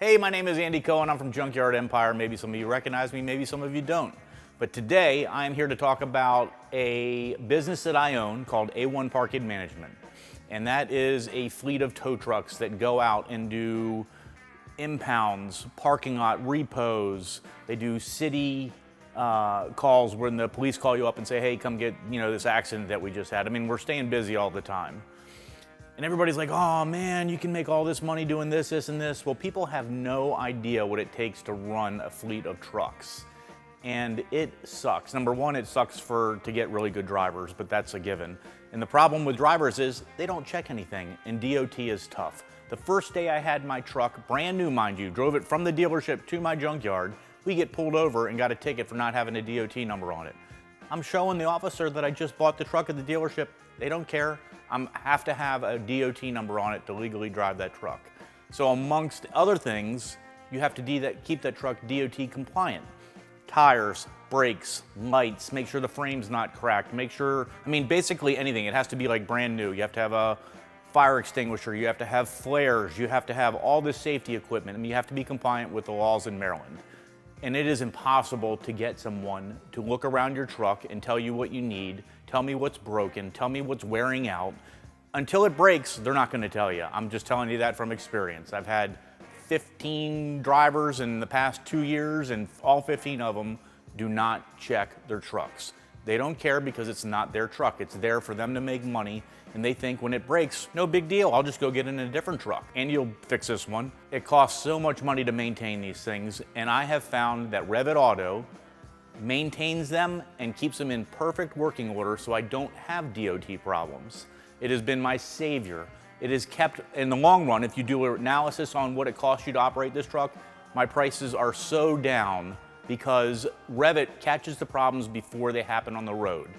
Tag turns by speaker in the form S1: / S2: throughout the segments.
S1: Hey, my name is Andy Cohen. I'm from Junkyard Empire. Maybe some of you recognize me, maybe some of you don't. But today I am here to talk about a business that I own called A1 Parking Management. And that is a fleet of tow trucks that go out and do impounds, parking lot repos. They do city calls when the police call you up and say, hey, come get this accident that we just had. I mean, we're staying busy all the time. And everybody's like, oh man, you can make all this money doing this, this, and this. Well, people have no idea what it takes to run a fleet of trucks. And it sucks. Number one, it sucks to get really good drivers, but that's a given. And the problem with drivers is they don't check anything, and DOT is tough. The first day I had my truck, brand new mind you, drove it from the dealership to my junkyard, we get pulled over and got a ticket for not having a DOT number on it. I'm showing the officer that I just bought the truck at the dealership. They don't care. I have to have a DOT number on it to legally drive that truck. So amongst other things, you have to keep that truck DOT compliant. Tires, brakes, lights, make sure the frame's not cracked, basically anything. It has to be like brand new. You have to have a fire extinguisher, you have to have flares, you have to have all this safety equipment. You have to be compliant with the laws in Maryland. And it is impossible to get someone to look around your truck and tell you what you need, tell me what's broken, tell me what's wearing out. Until it breaks, they're not going to tell you. I'm just telling you that from experience. I've had 15 drivers in the past 2 years, and all 15 of them do not check their trucks. They don't care because it's not their truck. It's there for them to make money, and they think when it breaks, no big deal, I'll just go get in a different truck and you'll fix this one. It costs so much money to maintain these things, and I have found that Revit Auto maintains them and keeps them in perfect working order so I don't have DOT problems. It has been my savior. It has kept, in the long run, if you do an analysis on what it costs you to operate this truck, my prices are so down because Revit catches the problems before they happen on the road.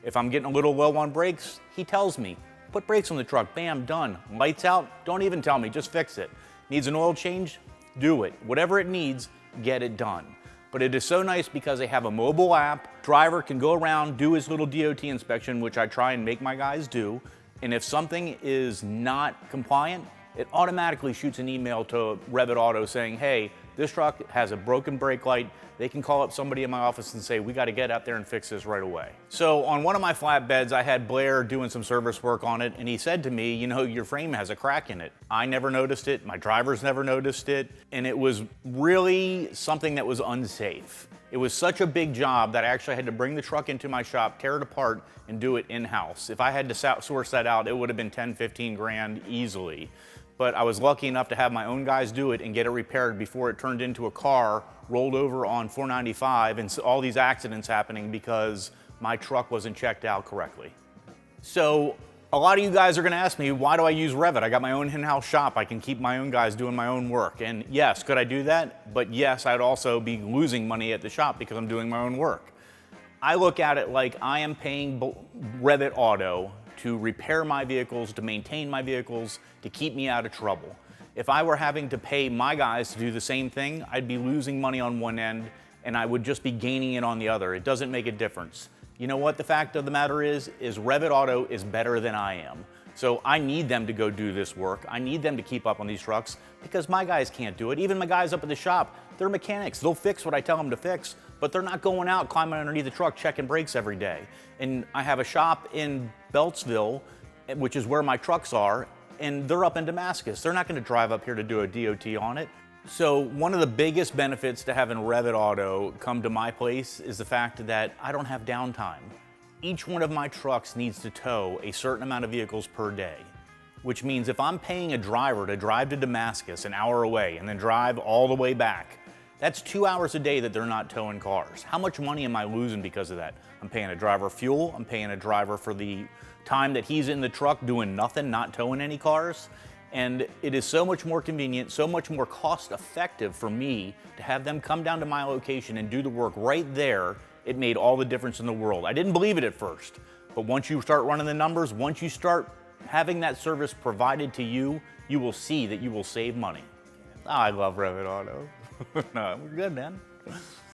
S1: If I'm getting a little low on brakes, he tells me, put brakes on the truck, bam, done. Lights out, don't even tell me, just fix it. Needs an oil change, do it. Whatever it needs, get it done. But it is so nice because they have a mobile app. Driver can go around, do his little DOT inspection, which I try and make my guys do. And if something is not compliant, it automatically shoots an email to Revit Auto saying, hey, this truck has a broken brake light. They can call up somebody in my office and say, we got to get out there and fix this right away. So on one of my flatbeds, I had Blair doing some service work on it, and he said to me, your frame has a crack in it. I never noticed it, my drivers never noticed it, and it was really something that was unsafe. It was such a big job that I actually had to bring the truck into my shop, tear it apart, and do it in-house. If I had to source that out, it would have been 10, 15 grand easily. But I was lucky enough to have my own guys do it and get it repaired before it turned into a car, rolled over on 495, and all these accidents happening because my truck wasn't checked out correctly. So a lot of you guys are gonna ask me, why do I use Revit? I got my own in-house shop. I can keep my own guys doing my own work. And yes, could I do that? But yes, I'd also be losing money at the shop because I'm doing my own work. I look at it like I am paying Revit Auto to repair my vehicles, to maintain my vehicles, to keep me out of trouble. If I were having to pay my guys to do the same thing, I'd be losing money on one end and I would just be gaining it on the other. It doesn't make a difference. You know what the fact of the matter is Revit Auto is better than I am. So I need them to go do this work. I need them to keep up on these trucks because my guys can't do it. Even my guys up at the shop, they're mechanics. They'll fix what I tell them to fix, but they're not going out climbing underneath the truck checking brakes every day. And I have a shop in Beltsville, which is where my trucks are, and they're up in Damascus. They're not going to drive up here to do a DOT on it. So one of the biggest benefits to having Revit Auto come to my place is the fact that I don't have downtime. Each one of my trucks needs to tow a certain amount of vehicles per day, which means if I'm paying a driver to drive to Damascus an hour away and then drive all the way back, that's 2 hours a day that they're not towing cars. How much money am I losing because of that? I'm paying a driver fuel, I'm paying a driver for the time that he's in the truck doing nothing, not towing any cars. And it is so much more convenient, so much more cost effective for me to have them come down to my location and do the work right there. It made all the difference in the world. I didn't believe it at first, but once you start running the numbers, once you start having that service provided to you, you will see that you will save money. I love Revit Auto. No, we're good, man.